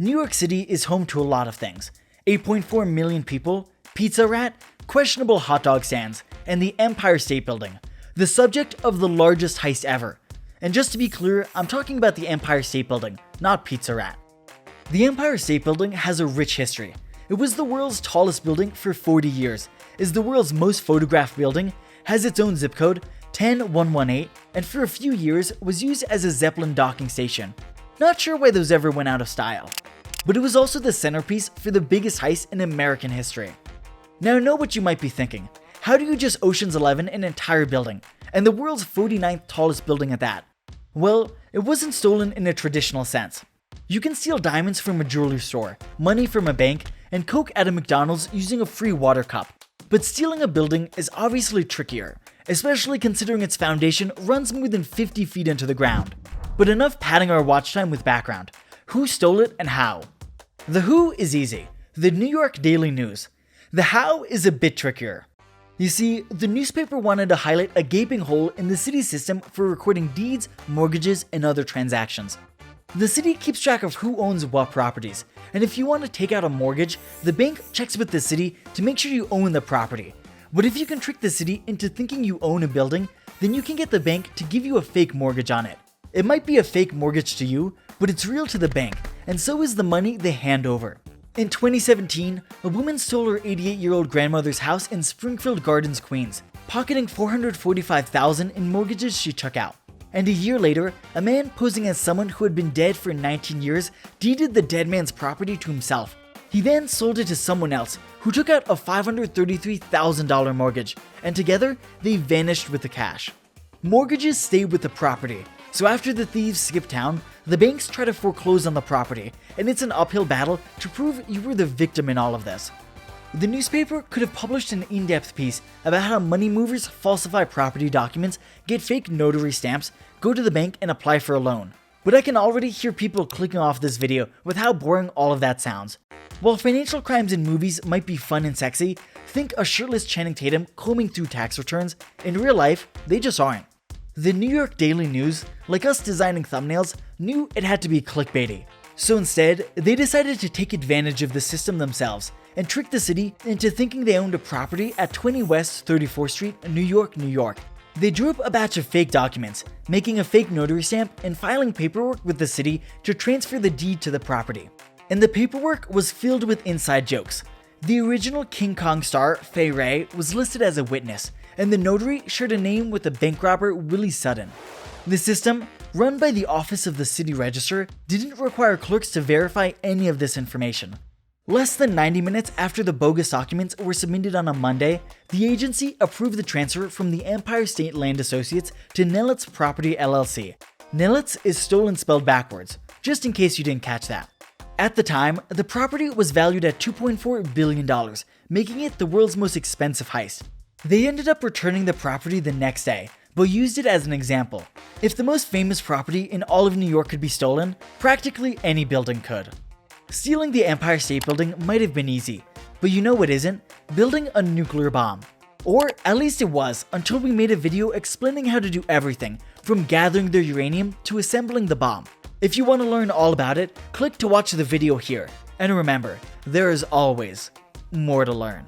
New York City is home to a lot of things. 8.4 million people, Pizza Rat, questionable hot dog stands, and the Empire State Building, the subject of the largest heist ever. And just to be clear, I'm talking about the Empire State Building, not Pizza Rat. The Empire State Building has a rich history. It was the world's tallest building for 40 years, is the world's most photographed building, has its own zip code, 10118, and for a few years was used as a Zeppelin docking station. Not sure why those ever went out of style. But it was also the centerpiece for the biggest heist in American history. Now I know what you might be thinking. How do you just Ocean's 11 an entire building, and the world's 49th tallest building at that? Well, it wasn't stolen in a traditional sense. You can steal diamonds from a jewelry store, money from a bank, and Coke at a McDonald's using a free water cup. But stealing a building is obviously trickier, especially considering its foundation runs more than 50 feet into the ground. But enough padding our watch time with background. Who stole it and how? The who is easy, the New York Daily News. The how is a bit trickier. You see, the newspaper wanted to highlight a gaping hole in the city system for recording deeds, mortgages, and other transactions. The city keeps track of who owns what properties, and if you want to take out a mortgage, the bank checks with the city to make sure you own the property. But if you can trick the city into thinking you own a building, then you can get the bank to give you a fake mortgage on it. It might be a fake mortgage to you, but it's real to the bank, and so is the money they hand over. In 2017, a woman stole her 88-year-old grandmother's house in Springfield Gardens, Queens, pocketing $445,000 in mortgages she took out. And a year later, a man posing as someone who had been dead for 19 years deeded the dead man's property to himself. He then sold it to someone else, who took out a $533,000 mortgage, and together, they vanished with the cash. Mortgages stay with the property, so after the thieves skip town, the banks try to foreclose on the property, and it's an uphill battle to prove you were the victim in all of this. The newspaper could have published an in-depth piece about how money movers falsify property documents, get fake notary stamps, go to the bank and apply for a loan. But I can already hear people clicking off this video with how boring all of that sounds. While financial crimes in movies might be fun and sexy, think a shirtless Channing Tatum combing through tax returns. In real life, they just aren't. The New York Daily News, like us designing thumbnails, knew it had to be clickbaity. So instead, they decided to take advantage of the system themselves and trick the city into thinking they owned a property at 20 West 34th Street, New York, New York. They drew up a batch of fake documents, making a fake notary stamp and filing paperwork with the city to transfer the deed to the property. And the paperwork was filled with inside jokes. The original King Kong star, Fay Wray, was listed as a witness, and the notary shared a name with the bank robber Willie Sutton. The system, run by the Office of the City Register, didn't require clerks to verify any of this information. Less than 90 minutes after the bogus documents were submitted on a Monday, the agency approved the transfer from the Empire State Land Associates to Nelitz Property LLC. Nelitz is stolen spelled backwards, just in case you didn't catch that. At the time, the property was valued at $2.4 billion, making it the world's most expensive heist. They ended up returning the property the next day, but used it as an example. If the most famous property in all of New York could be stolen, practically any building could. Stealing the Empire State Building might have been easy, but you know what isn't? Building a nuclear bomb. Or at least it was, until we made a video explaining how to do everything, from gathering the uranium to assembling the bomb. If you want to learn all about it, click to watch the video here. And remember, there is always more to learn.